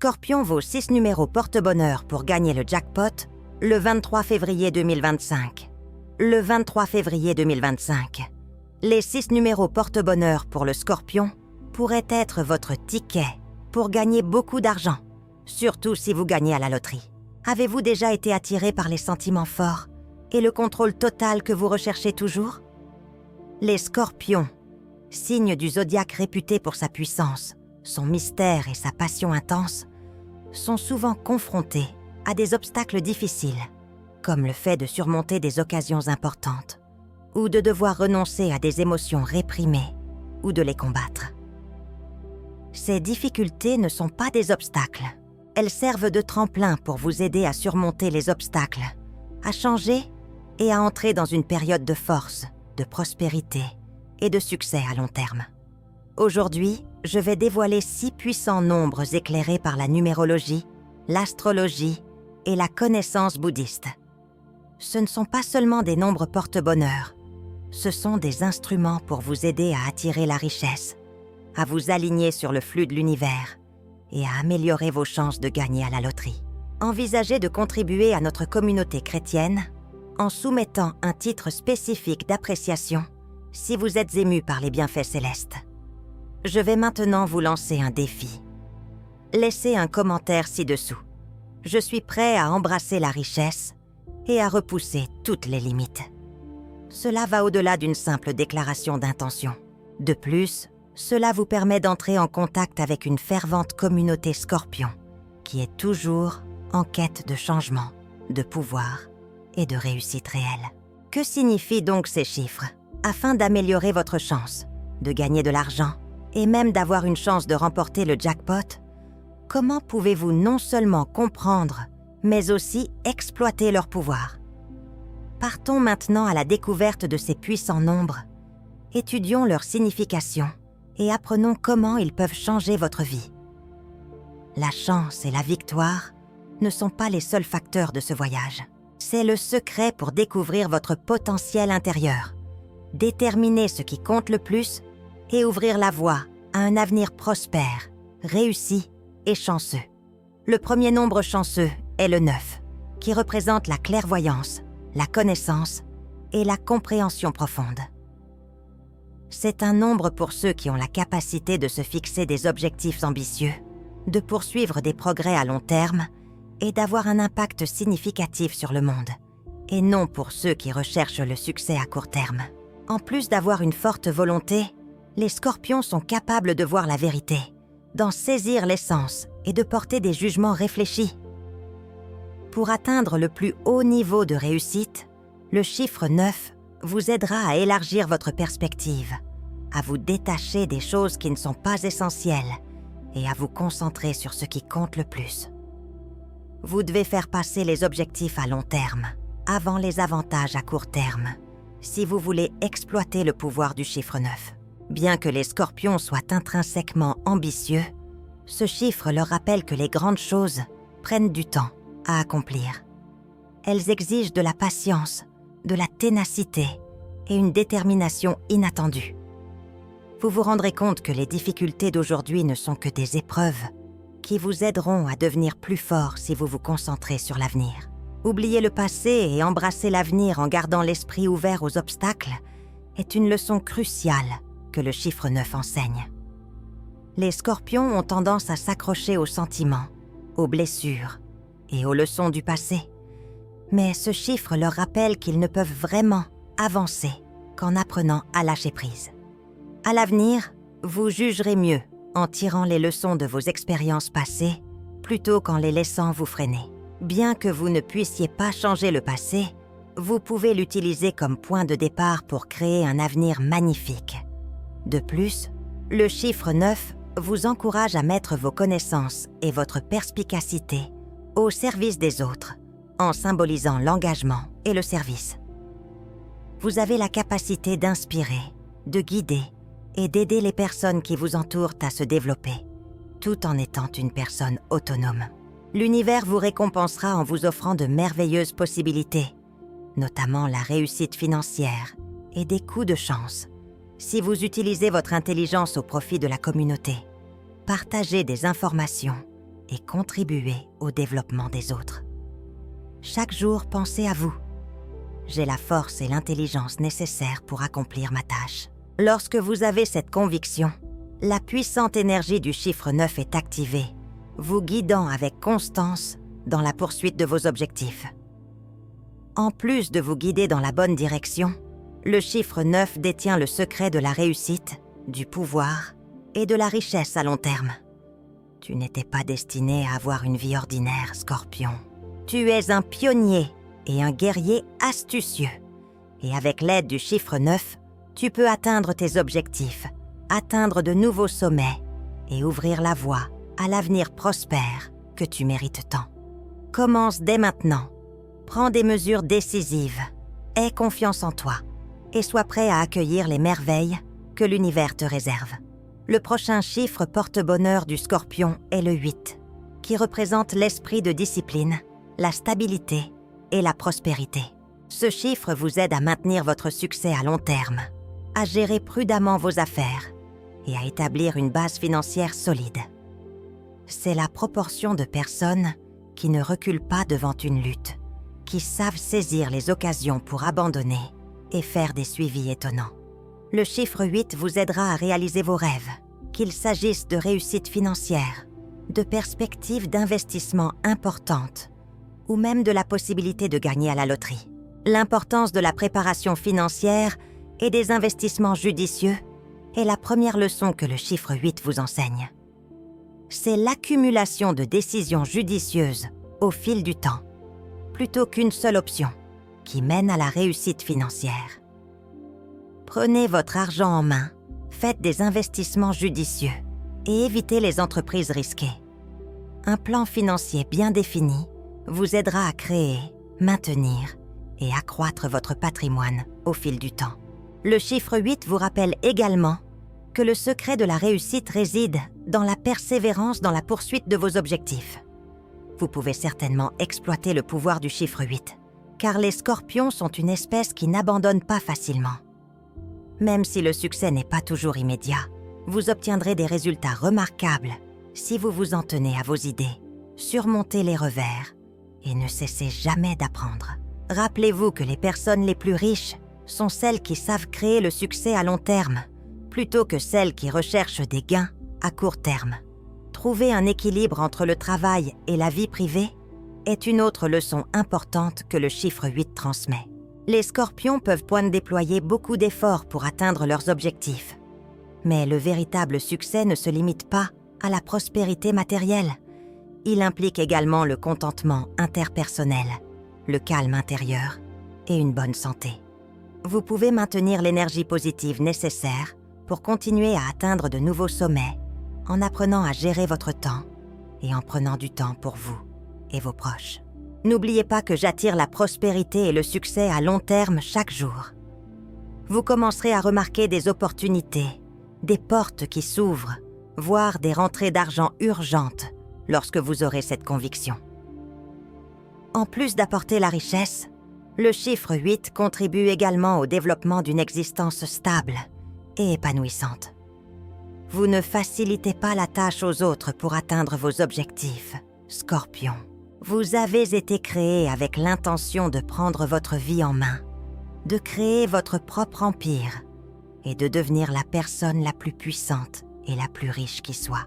Scorpion vaut 6 numéros porte-bonheur pour gagner le jackpot le 23 février 2025. Le 23 février 2025. Les 6 numéros porte-bonheur pour le Scorpion pourraient être votre ticket pour gagner beaucoup d'argent, surtout si vous gagnez à la loterie. Avez-vous déjà été attiré par les sentiments forts et le contrôle total que vous recherchez toujours? Les Scorpions, signe du zodiaque réputé pour sa puissance, son mystère et sa passion intense, sont souvent confrontés à des obstacles difficiles, comme le fait de surmonter des occasions importantes, ou de devoir renoncer à des émotions réprimées, ou de les combattre. Ces difficultés ne sont pas des obstacles. Elles servent de tremplin pour vous aider à surmonter les obstacles, à changer et à entrer dans une période de force, de prospérité et de succès à long terme. Aujourd'hui, je vais dévoiler 6 puissants nombres éclairés par la numérologie, l'astrologie et la connaissance bouddhiste. Ce ne sont pas seulement des nombres porte-bonheur, ce sont des instruments pour vous aider à attirer la richesse, à vous aligner sur le flux de l'univers et à améliorer vos chances de gagner à la loterie. Envisagez de contribuer à notre communauté chrétienne en soumettant un titre spécifique d'appréciation si vous êtes ému par les bienfaits célestes. Je vais maintenant vous lancer un défi. Laissez un commentaire ci-dessous. Je suis prêt à embrasser la richesse et à repousser toutes les limites. Cela va au-delà d'une simple déclaration d'intention. De plus, cela vous permet d'entrer en contact avec une fervente communauté Scorpion qui est toujours en quête de changement, de pouvoir et de réussite réelle. Que signifient donc ces chiffres? Afin d'améliorer votre chance, de gagner de l'argent et même d'avoir une chance de remporter le jackpot, comment pouvez-vous non seulement comprendre, mais aussi exploiter leur pouvoir? Partons maintenant à la découverte de ces puissants nombres, étudions leur signification et apprenons comment ils peuvent changer votre vie. La chance et la victoire ne sont pas les seuls facteurs de ce voyage. C'est le secret pour découvrir votre potentiel intérieur, déterminer ce qui compte le plus et ouvrir la voie à un avenir prospère, réussi et chanceux. Le premier nombre chanceux est le 9, qui représente la clairvoyance, la connaissance et la compréhension profonde. C'est un nombre pour ceux qui ont la capacité de se fixer des objectifs ambitieux, de poursuivre des progrès à long terme et d'avoir un impact significatif sur le monde, et non pour ceux qui recherchent le succès à court terme. En plus d'avoir une forte volonté, les Scorpions sont capables de voir la vérité, d'en saisir l'essence et de porter des jugements réfléchis. Pour atteindre le plus haut niveau de réussite, le chiffre 9 vous aidera à élargir votre perspective, à vous détacher des choses qui ne sont pas essentielles et à vous concentrer sur ce qui compte le plus. Vous devez faire passer les objectifs à long terme, avant les avantages à court terme, si vous voulez exploiter le pouvoir du chiffre 9. Bien que les Scorpions soient intrinsèquement ambitieux, ce chiffre leur rappelle que les grandes choses prennent du temps à accomplir. Elles exigent de la patience, de la ténacité et une détermination inattendue. Vous vous rendrez compte que les difficultés d'aujourd'hui ne sont que des épreuves qui vous aideront à devenir plus fort si vous vous concentrez sur l'avenir. Oublier le passé et embrasser l'avenir en gardant l'esprit ouvert aux obstacles est une leçon cruciale que le chiffre 9 enseigne. Les Scorpions ont tendance à s'accrocher aux sentiments, aux blessures et aux leçons du passé. Mais ce chiffre leur rappelle qu'ils ne peuvent vraiment avancer qu'en apprenant à lâcher prise. À l'avenir, vous jugerez mieux en tirant les leçons de vos expériences passées plutôt qu'en les laissant vous freiner. Bien que vous ne puissiez pas changer le passé, vous pouvez l'utiliser comme point de départ pour créer un avenir magnifique. De plus, le chiffre 9 vous encourage à mettre vos connaissances et votre perspicacité au service des autres, en symbolisant l'engagement et le service. Vous avez la capacité d'inspirer, de guider et d'aider les personnes qui vous entourent à se développer, tout en étant une personne autonome. L'univers vous récompensera en vous offrant de merveilleuses possibilités, notamment la réussite financière et des coups de chance, si vous utilisez votre intelligence au profit de la communauté. Partagez des informations et contribuer au développement des autres. Chaque jour, pensez à vous. J'ai la force et l'intelligence nécessaires pour accomplir ma tâche. Lorsque vous avez cette conviction, la puissante énergie du chiffre 9 est activée, vous guidant avec constance dans la poursuite de vos objectifs. En plus de vous guider dans la bonne direction, le chiffre 9 détient le secret de la réussite, du pouvoir et de la richesse à long terme. Tu n'étais pas destiné à avoir une vie ordinaire, Scorpion. Tu es un pionnier et un guerrier astucieux. Et avec l'aide du chiffre 9, tu peux atteindre tes objectifs, atteindre de nouveaux sommets et ouvrir la voie à l'avenir prospère que tu mérites tant. Commence dès maintenant. Prends des mesures décisives. Aie confiance en toi et sois prêt à accueillir les merveilles que l'univers te réserve. Le prochain chiffre porte-bonheur du Scorpion est le 8, qui représente l'esprit de discipline, la stabilité et la prospérité. Ce chiffre vous aide à maintenir votre succès à long terme, à gérer prudemment vos affaires et à établir une base financière solide. C'est la proportion de personnes qui ne reculent pas devant une lutte, qui savent saisir les occasions pour abandonner et faire des suivis étonnants. Le chiffre 8 vous aidera à réaliser vos rêves, qu'il s'agisse de réussite financière, de perspectives d'investissement importantes ou même de la possibilité de gagner à la loterie. L'importance de la préparation financière et des investissements judicieux est la première leçon que le chiffre 8 vous enseigne. C'est l'accumulation de décisions judicieuses au fil du temps, plutôt qu'une seule option, qui mène à la réussite financière. Prenez votre argent en main, faites des investissements judicieux et évitez les entreprises risquées. Un plan financier bien défini vous aidera à créer, maintenir et accroître votre patrimoine au fil du temps. Le chiffre 8 vous rappelle également que le secret de la réussite réside dans la persévérance dans la poursuite de vos objectifs. Vous pouvez certainement exploiter le pouvoir du chiffre 8, car les scorpions sont une espèce qui n'abandonne pas facilement. Même si le succès n'est pas toujours immédiat, vous obtiendrez des résultats remarquables si vous vous en tenez à vos idées, surmontez les revers et ne cessez jamais d'apprendre. Rappelez-vous que les personnes les plus riches sont celles qui savent créer le succès à long terme, plutôt que celles qui recherchent des gains à court terme. Trouver un équilibre entre le travail et la vie privée est une autre leçon importante que le chiffre 8 transmet. Les scorpions peuvent déployer beaucoup d'efforts pour atteindre leurs objectifs. Mais le véritable succès ne se limite pas à la prospérité matérielle. Il implique également le contentement interpersonnel, le calme intérieur et une bonne santé. Vous pouvez maintenir l'énergie positive nécessaire pour continuer à atteindre de nouveaux sommets en apprenant à gérer votre temps et en prenant du temps pour vous et vos proches. N'oubliez pas que j'attire la prospérité et le succès à long terme chaque jour. Vous commencerez à remarquer des opportunités, des portes qui s'ouvrent, voire des rentrées d'argent urgentes lorsque vous aurez cette conviction. En plus d'apporter la richesse, le chiffre 8 contribue également au développement d'une existence stable et épanouissante. Vous ne facilitez pas la tâche aux autres pour atteindre vos objectifs, Scorpion. Vous avez été créé avec l'intention de prendre votre vie en main, de créer votre propre empire et de devenir la personne la plus puissante et la plus riche qui soit.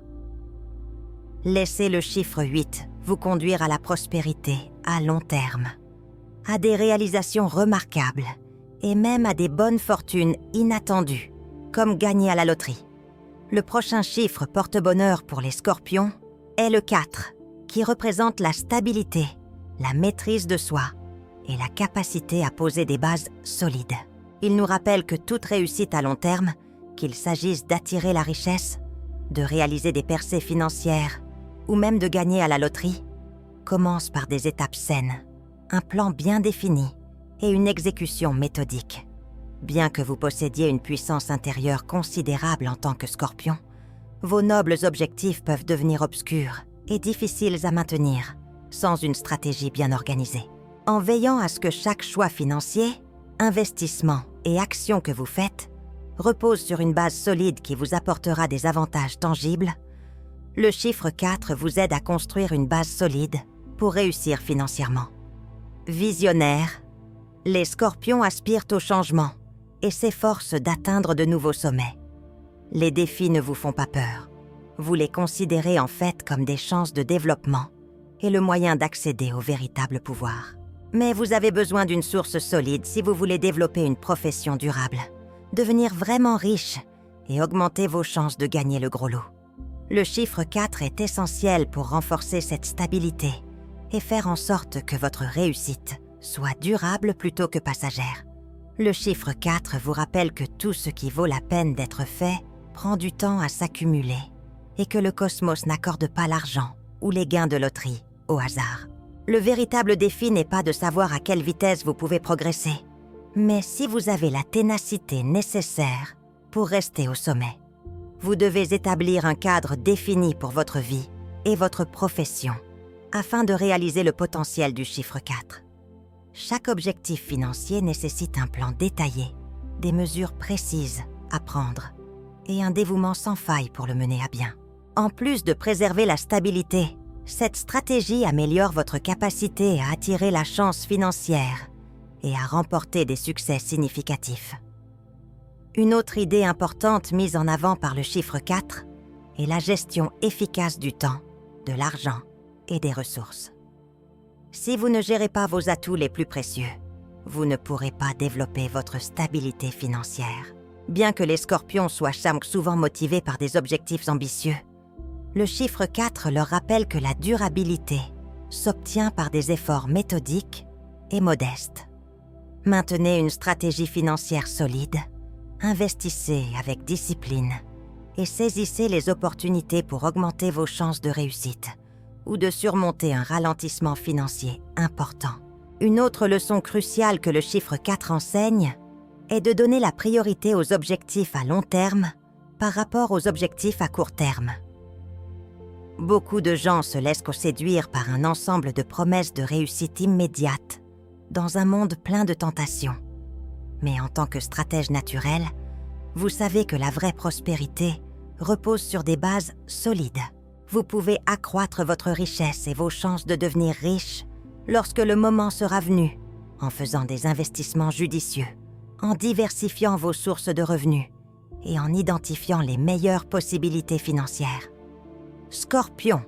Laissez le chiffre 8 vous conduire à la prospérité à long terme, à des réalisations remarquables et même à des bonnes fortunes inattendues, comme gagner à la loterie. Le prochain chiffre porte-bonheur pour les scorpions est le 4, qui représente la stabilité, la maîtrise de soi et la capacité à poser des bases solides. Il nous rappelle que toute réussite à long terme, qu'il s'agisse d'attirer la richesse, de réaliser des percées financières ou même de gagner à la loterie, commence par des étapes saines, un plan bien défini et une exécution méthodique. Bien que vous possédiez une puissance intérieure considérable en tant que scorpion, vos nobles objectifs peuvent devenir obscurs et difficiles à maintenir sans une stratégie bien organisée. En veillant à ce que chaque choix financier, investissement et action que vous faites repose sur une base solide qui vous apportera des avantages tangibles, Le chiffre 4 vous aide à construire une base solide pour réussir financièrement. Visionnaire, les Scorpions aspirent au changement et s'efforcent d'atteindre de nouveaux sommets. Les défis ne vous font pas peur. Vous les considérez en fait comme des chances de développement et le moyen d'accéder au véritable pouvoir. Mais vous avez besoin d'une source solide si vous voulez développer une profession durable, devenir vraiment riche et augmenter vos chances de gagner le gros lot. Le chiffre 4 est essentiel pour renforcer cette stabilité et faire en sorte que votre réussite soit durable plutôt que passagère. Le chiffre 4 vous rappelle que tout ce qui vaut la peine d'être fait prend du temps à s'accumuler et que le cosmos n'accorde pas l'argent ou les gains de loterie au hasard. Le véritable défi n'est pas de savoir à quelle vitesse vous pouvez progresser, mais si vous avez la ténacité nécessaire pour rester au sommet. Vous devez établir un cadre défini pour votre vie et votre profession afin de réaliser le potentiel du chiffre 4. Chaque objectif financier nécessite un plan détaillé, des mesures précises à prendre et un dévouement sans faille pour le mener à bien. En plus de préserver la stabilité, cette stratégie améliore votre capacité à attirer la chance financière et à remporter des succès significatifs. Une autre idée importante mise en avant par le chiffre 4 est la gestion efficace du temps, de l'argent et des ressources. Si vous ne gérez pas vos atouts les plus précieux, vous ne pourrez pas développer votre stabilité financière. Bien que les Scorpions soient souvent motivés par des objectifs ambitieux, le chiffre 4 leur rappelle que la durabilité s'obtient par des efforts méthodiques et modestes. Maintenez une stratégie financière solide, investissez avec discipline et saisissez les opportunités pour augmenter vos chances de réussite ou de surmonter un ralentissement financier important. Une autre leçon cruciale que le chiffre 4 enseigne est de donner la priorité aux objectifs à long terme par rapport aux objectifs à court terme. Beaucoup de gens se laissent séduire par un ensemble de promesses de réussite immédiate dans un monde plein de tentations. Mais en tant que stratège naturel, vous savez que la vraie prospérité repose sur des bases solides. Vous pouvez accroître votre richesse et vos chances de devenir riche lorsque le moment sera venu, en faisant des investissements judicieux, en diversifiant vos sources de revenus et en identifiant les meilleures possibilités financières. Scorpion,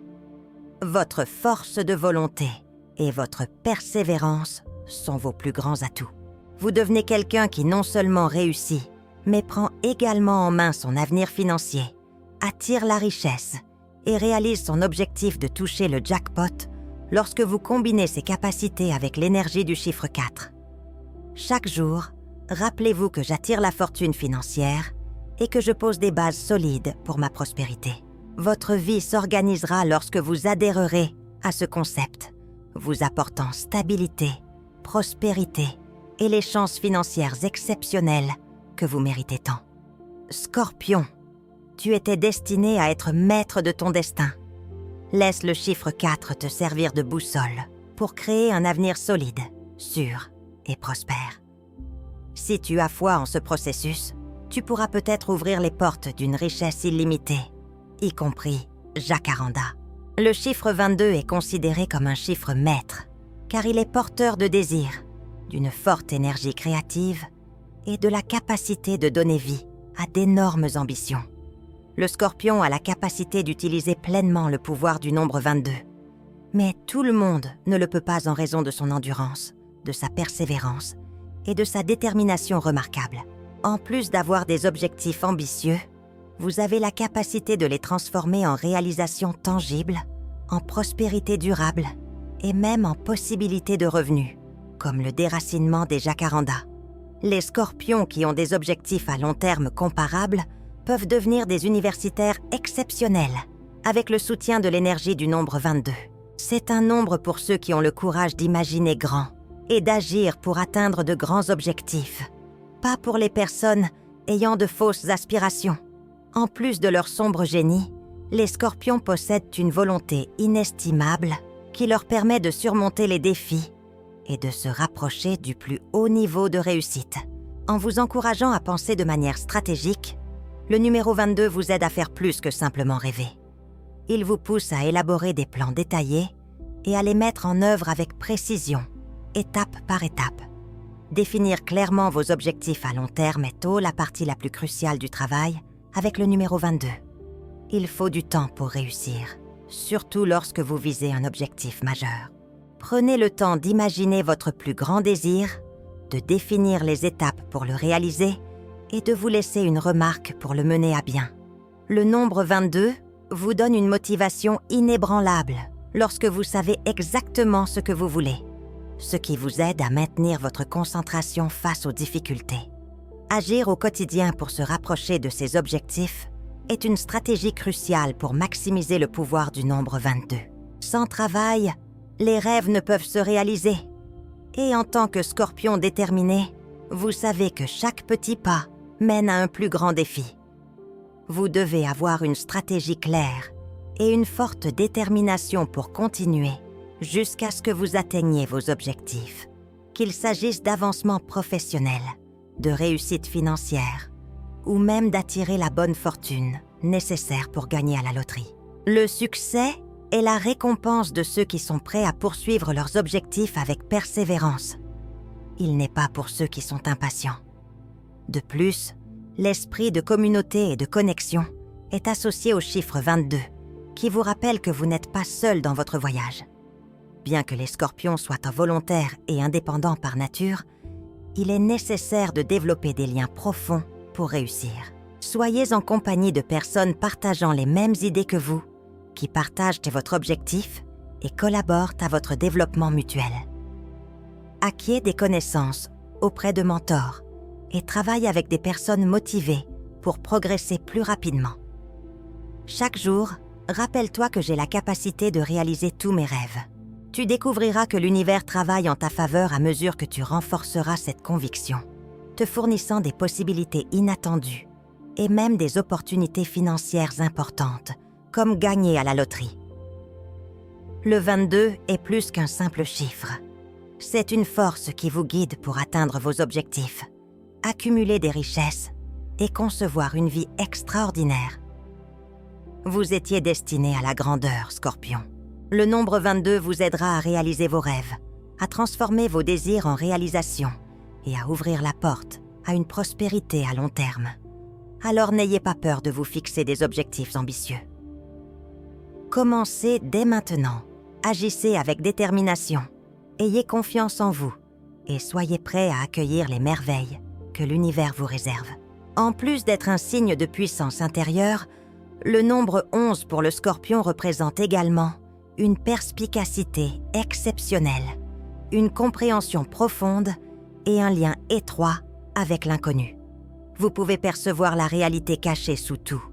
votre force de volonté et votre persévérance sont vos plus grands atouts. Vous devenez quelqu'un qui non seulement réussit, mais prend également en main son avenir financier, attire la richesse et réalise son objectif de toucher le jackpot lorsque vous combinez ses capacités avec l'énergie du chiffre 4. Chaque jour, rappelez-vous que j'attire la fortune financière et que je pose des bases solides pour ma prospérité. Votre vie s'organisera lorsque vous adhérerez à ce concept, vous apportant stabilité, prospérité et les chances financières exceptionnelles que vous méritez tant. Scorpion, tu étais destiné à être maître de ton destin. Laisse le chiffre 4 te servir de boussole pour créer un avenir solide, sûr et prospère. Si tu as foi en ce processus, tu pourras peut-être ouvrir les portes d'une richesse illimitée, y compris Jacaranda. Le chiffre 22 est considéré comme un chiffre maître, car il est porteur de désir, d'une forte énergie créative et de la capacité de donner vie à d'énormes ambitions. Le Scorpion a la capacité d'utiliser pleinement le pouvoir du nombre 22. Mais tout le monde ne le peut pas en raison de son endurance, de sa persévérance et de sa détermination remarquable. En plus d'avoir des objectifs ambitieux, vous avez la capacité de les transformer en réalisations tangibles, en prospérité durable et même en possibilités de revenus, comme le déracinement des jacarandas. Les Scorpions qui ont des objectifs à long terme comparables peuvent devenir des universitaires exceptionnels avec le soutien de l'énergie du nombre 22. C'est un nombre pour ceux qui ont le courage d'imaginer grand et d'agir pour atteindre de grands objectifs, pas pour les personnes ayant de fausses aspirations. En plus de leur sombre génie, les Scorpions possèdent une volonté inestimable qui leur permet de surmonter les défis et de se rapprocher du plus haut niveau de réussite. En vous encourageant à penser de manière stratégique, le numéro 22 vous aide à faire plus que simplement rêver. Il vous pousse à élaborer des plans détaillés et à les mettre en œuvre avec précision, étape par étape. Définir clairement vos objectifs à long terme est la partie la plus cruciale du travail avec le numéro 22. Il faut du temps pour réussir, surtout lorsque vous visez un objectif majeur. Prenez le temps d'imaginer votre plus grand désir, de définir les étapes pour le réaliser et de vous laisser une remarque pour le mener à bien. Le nombre 22 vous donne une motivation inébranlable lorsque vous savez exactement ce que vous voulez, ce qui vous aide à maintenir votre concentration face aux difficultés. Agir au quotidien pour se rapprocher de ces objectifs est une stratégie cruciale pour maximiser le pouvoir du nombre 22. Sans travail, les rêves ne peuvent se réaliser. Et en tant que Scorpion déterminé, vous savez que chaque petit pas mène à un plus grand défi. Vous devez avoir une stratégie claire et une forte détermination pour continuer jusqu'à ce que vous atteigniez vos objectifs, qu'il s'agisse d'avancement professionnel, de réussite financière ou même d'attirer la bonne fortune nécessaire pour gagner à la loterie. Le succès est la récompense de ceux qui sont prêts à poursuivre leurs objectifs avec persévérance. Il n'est pas pour ceux qui sont impatients. De plus, l'esprit de communauté et de connexion est associé au chiffre 22, qui vous rappelle que vous n'êtes pas seul dans votre voyage. Bien que les Scorpions soient involontaires et indépendants par nature, il est nécessaire de développer des liens profonds pour réussir. Soyez en compagnie de personnes partageant les mêmes idées que vous, qui partagent votre objectif et collaborent à votre développement mutuel. Acquiez des connaissances auprès de mentors et travaille avec des personnes motivées pour progresser plus rapidement. Chaque jour, rappelle-toi que j'ai la capacité de réaliser tous mes rêves. Tu découvriras que l'univers travaille en ta faveur à mesure que tu renforceras cette conviction, te fournissant des possibilités inattendues et même des opportunités financières importantes, comme gagner à la loterie. Le 22 est plus qu'un simple chiffre. C'est une force qui vous guide pour atteindre vos objectifs, accumuler des richesses et concevoir une vie extraordinaire. Vous étiez destiné à la grandeur, Scorpion. Le nombre 22 vous aidera à réaliser vos rêves, à transformer vos désirs en réalisation et à ouvrir la porte à une prospérité à long terme. Alors n'ayez pas peur de vous fixer des objectifs ambitieux. Commencez dès maintenant. Agissez avec détermination. Ayez confiance en vous et soyez prêts à accueillir les merveilles que l'univers vous réserve. En plus d'être un signe de puissance intérieure, le nombre 11 pour le Scorpion représente également une perspicacité exceptionnelle, une compréhension profonde et un lien étroit avec l'inconnu. Vous pouvez percevoir la réalité cachée sous tout.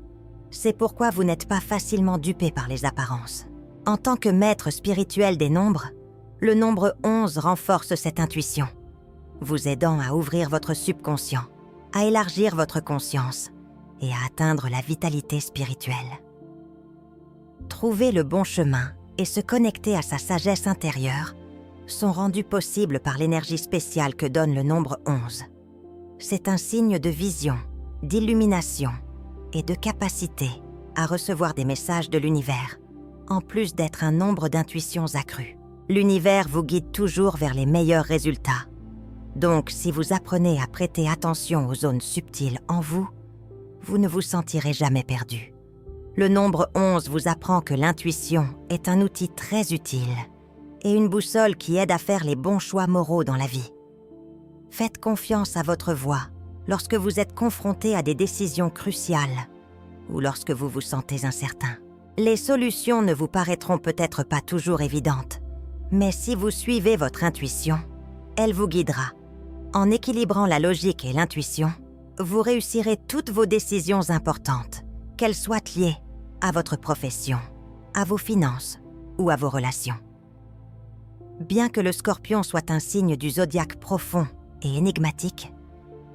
C'est pourquoi vous n'êtes pas facilement dupé par les apparences. En tant que maître spirituel des nombres, le nombre 11 renforce cette intuition, vous aidant à ouvrir votre subconscient, à élargir votre conscience et à atteindre la vitalité spirituelle. Trouver le bon chemin et se connecter à sa sagesse intérieure sont rendus possibles par l'énergie spéciale que donne le nombre 11. C'est un signe de vision, d'illumination et de capacité à recevoir des messages de l'univers, en plus d'être un nombre d'intuitions accrues. L'univers vous guide toujours vers les meilleurs résultats. Donc, si vous apprenez à prêter attention aux zones subtiles en vous, vous ne vous sentirez jamais perdu. Le nombre 11 vous apprend que l'intuition est un outil très utile et une boussole qui aide à faire les bons choix moraux dans la vie. Faites confiance à votre voix lorsque vous êtes confronté à des décisions cruciales ou lorsque vous vous sentez incertain. Les solutions ne vous paraîtront peut-être pas toujours évidentes, mais si vous suivez votre intuition, elle vous guidera. En équilibrant la logique et l'intuition, vous réussirez toutes vos décisions importantes, qu'elles soient liées à votre profession, à vos finances ou à vos relations. Bien que le Scorpion soit un signe du zodiaque profond et énigmatique,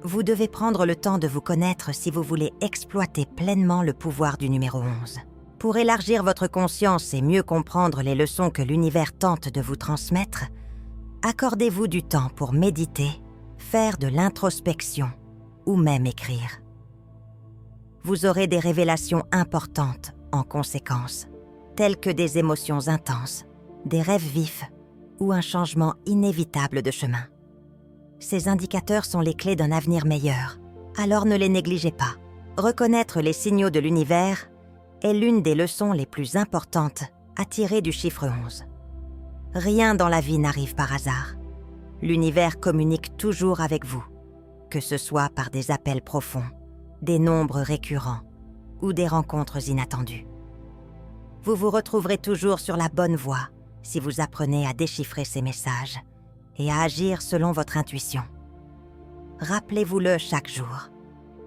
vous devez prendre le temps de vous connaître si vous voulez exploiter pleinement le pouvoir du numéro 11. Pour élargir votre conscience et mieux comprendre les leçons que l'univers tente de vous transmettre, accordez-vous du temps pour méditer, faire de l'introspection ou même écrire. Vous aurez des révélations importantes en conséquence tels que des émotions intenses, des rêves vifs ou un changement inévitable de chemin. Ces indicateurs sont les clés d'un avenir meilleur, alors ne les négligez pas. Reconnaître les signaux de l'univers est l'une des leçons les plus importantes à tirer du chiffre 11. Rien dans la vie n'arrive par hasard. L'univers communique toujours avec vous, que ce soit par des appels profonds, des nombres récurrents ou des rencontres inattendues. Vous vous retrouverez toujours sur la bonne voie si vous apprenez à déchiffrer ces messages et à agir selon votre intuition. Rappelez-vous-le chaque jour.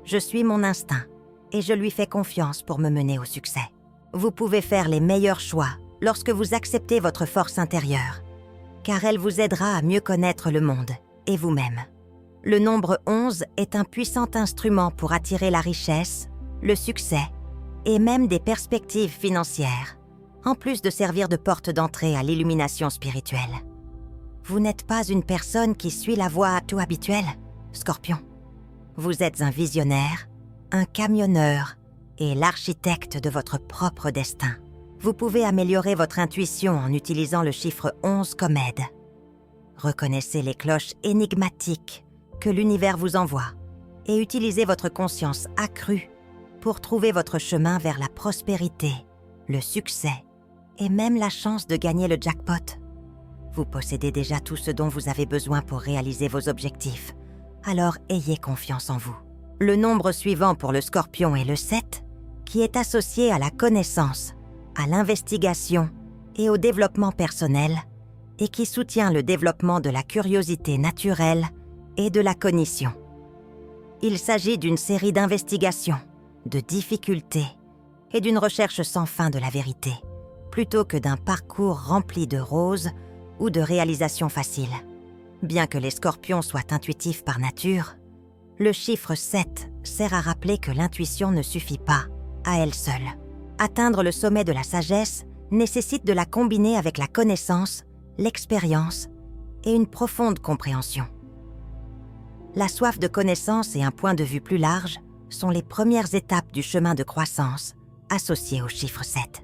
Je suis mon instinct et je lui fais confiance pour me mener au succès. Vous pouvez faire les meilleurs choix lorsque vous acceptez votre force intérieure, car elle vous aidera à mieux connaître le monde et vous-même. Le nombre 11 est un puissant instrument pour attirer la richesse, le succès et même des perspectives financières, en plus de servir de porte d'entrée à l'illumination spirituelle. Vous n'êtes pas une personne qui suit la voie tout habituelle, Scorpion. Vous êtes un visionnaire, un camionneur et l'architecte de votre propre destin. Vous pouvez améliorer votre intuition en utilisant le chiffre 11 comme aide. Reconnaissez les cloches énigmatiques que l'univers vous envoie et utilisez votre conscience accrue pour trouver votre chemin vers la prospérité, le succès et même la chance de gagner le jackpot. Vous possédez déjà tout ce dont vous avez besoin pour réaliser vos objectifs, alors ayez confiance en vous. Le nombre suivant pour le Scorpion est le 7, qui est associé à la connaissance, à l'investigation et au développement personnel, et qui soutient le développement de la curiosité naturelle et de la cognition. Il s'agit d'une série d'investigations, de difficultés et d'une recherche sans fin de la vérité, plutôt que d'un parcours rempli de roses ou de réalisations faciles. Bien que les Scorpions soient intuitifs par nature, le chiffre 7 sert à rappeler que l'intuition ne suffit pas à elle seule. Atteindre le sommet de la sagesse nécessite de la combiner avec la connaissance, l'expérience et une profonde compréhension. La soif de connaissance et un point de vue plus large sont les premières étapes du chemin de croissance associé au chiffre 7.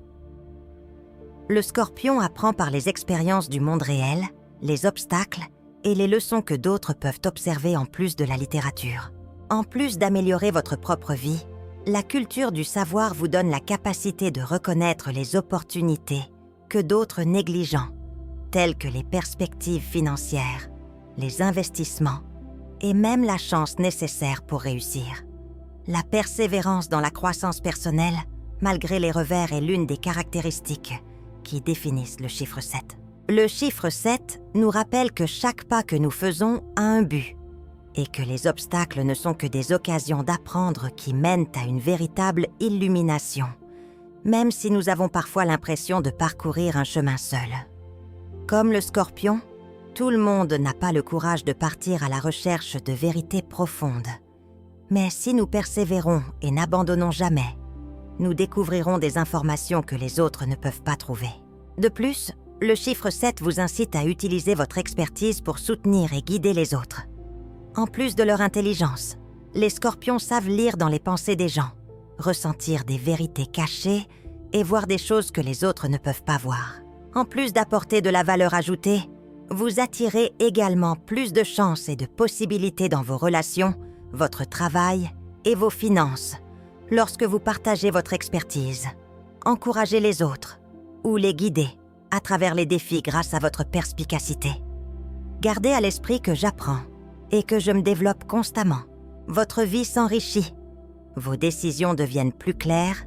Le Scorpion apprend par les expériences du monde réel, les obstacles et les leçons que d'autres peuvent observer en plus de la littérature. En plus d'améliorer votre propre vie, la culture du savoir vous donne la capacité de reconnaître les opportunités que d'autres négligent, telles que les perspectives financières, les investissements et même la chance nécessaire pour réussir. La persévérance dans la croissance personnelle, malgré les revers, est l'une des caractéristiques qui définissent le chiffre 7. Le chiffre 7 nous rappelle que chaque pas que nous faisons a un but et que les obstacles ne sont que des occasions d'apprendre qui mènent à une véritable illumination, même si nous avons parfois l'impression de parcourir un chemin seul. Comme le Scorpion, tout le monde n'a pas le courage de partir à la recherche de vérités profondes. Mais si nous persévérons et n'abandonnons jamais, nous découvrirons des informations que les autres ne peuvent pas trouver. De plus, le chiffre 7 vous incite à utiliser votre expertise pour soutenir et guider les autres. En plus de leur intelligence, les Scorpions savent lire dans les pensées des gens, ressentir des vérités cachées et voir des choses que les autres ne peuvent pas voir. En plus d'apporter de la valeur ajoutée, vous attirez également plus de chances et de possibilités dans vos relations, votre travail et vos finances lorsque vous partagez votre expertise, encouragez les autres ou les guidez à travers les défis grâce à votre perspicacité. Gardez à l'esprit que j'apprends et que je me développe constamment. Votre vie s'enrichit, vos décisions deviennent plus claires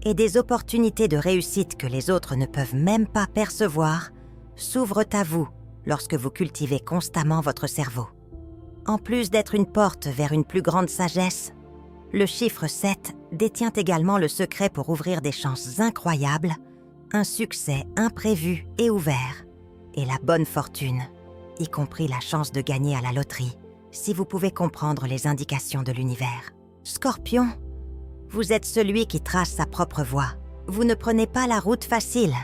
et des opportunités de réussite que les autres ne peuvent même pas percevoir s'ouvrent à vous lorsque vous cultivez constamment votre cerveau. En plus d'être une porte vers une plus grande sagesse, le chiffre 7 détient également le secret pour ouvrir des chances incroyables, un succès imprévu et ouvert, et la bonne fortune, y compris la chance de gagner à la loterie, si vous pouvez comprendre les indications de l'univers. Scorpion, vous êtes celui qui trace sa propre voie. Vous ne prenez pas la route facile.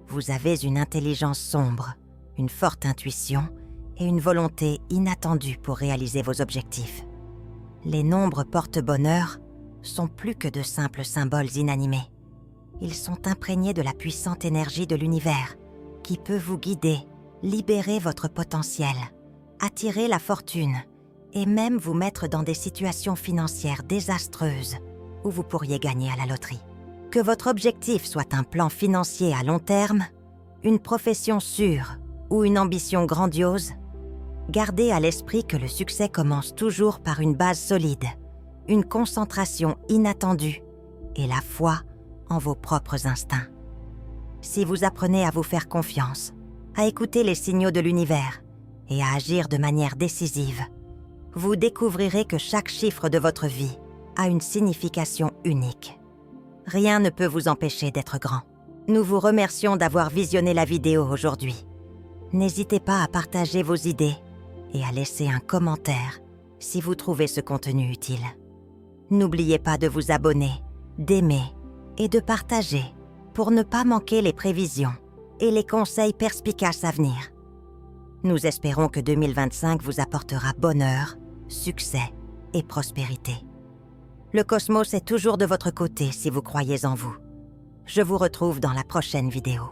Vous avez une intelligence sombre, une forte intuition et une volonté inattendue pour réaliser vos objectifs. Les nombres porte-bonheur sont plus que de simples symboles inanimés. Ils sont imprégnés de la puissante énergie de l'univers qui peut vous guider, libérer votre potentiel, attirer la fortune et même vous mettre dans des situations financières désastreuses où vous pourriez gagner à la loterie. Que votre objectif soit un plan financier à long terme, une profession sûre ou une ambition grandiose, gardez à l'esprit que le succès commence toujours par une base solide, une concentration inattendue et la foi en vos propres instincts. Si vous apprenez à vous faire confiance, à écouter les signaux de l'univers et à agir de manière décisive, vous découvrirez que chaque chiffre de votre vie a une signification unique. Rien ne peut vous empêcher d'être grand. Nous vous remercions d'avoir visionné la vidéo aujourd'hui. N'hésitez pas à partager vos idées et à laisser un commentaire si vous trouvez ce contenu utile. N'oubliez pas de vous abonner, d'aimer et de partager pour ne pas manquer les prévisions et les conseils perspicaces à venir. Nous espérons que 2025 vous apportera bonheur, succès et prospérité. Le cosmos est toujours de votre côté si vous croyez en vous. Je vous retrouve dans la prochaine vidéo.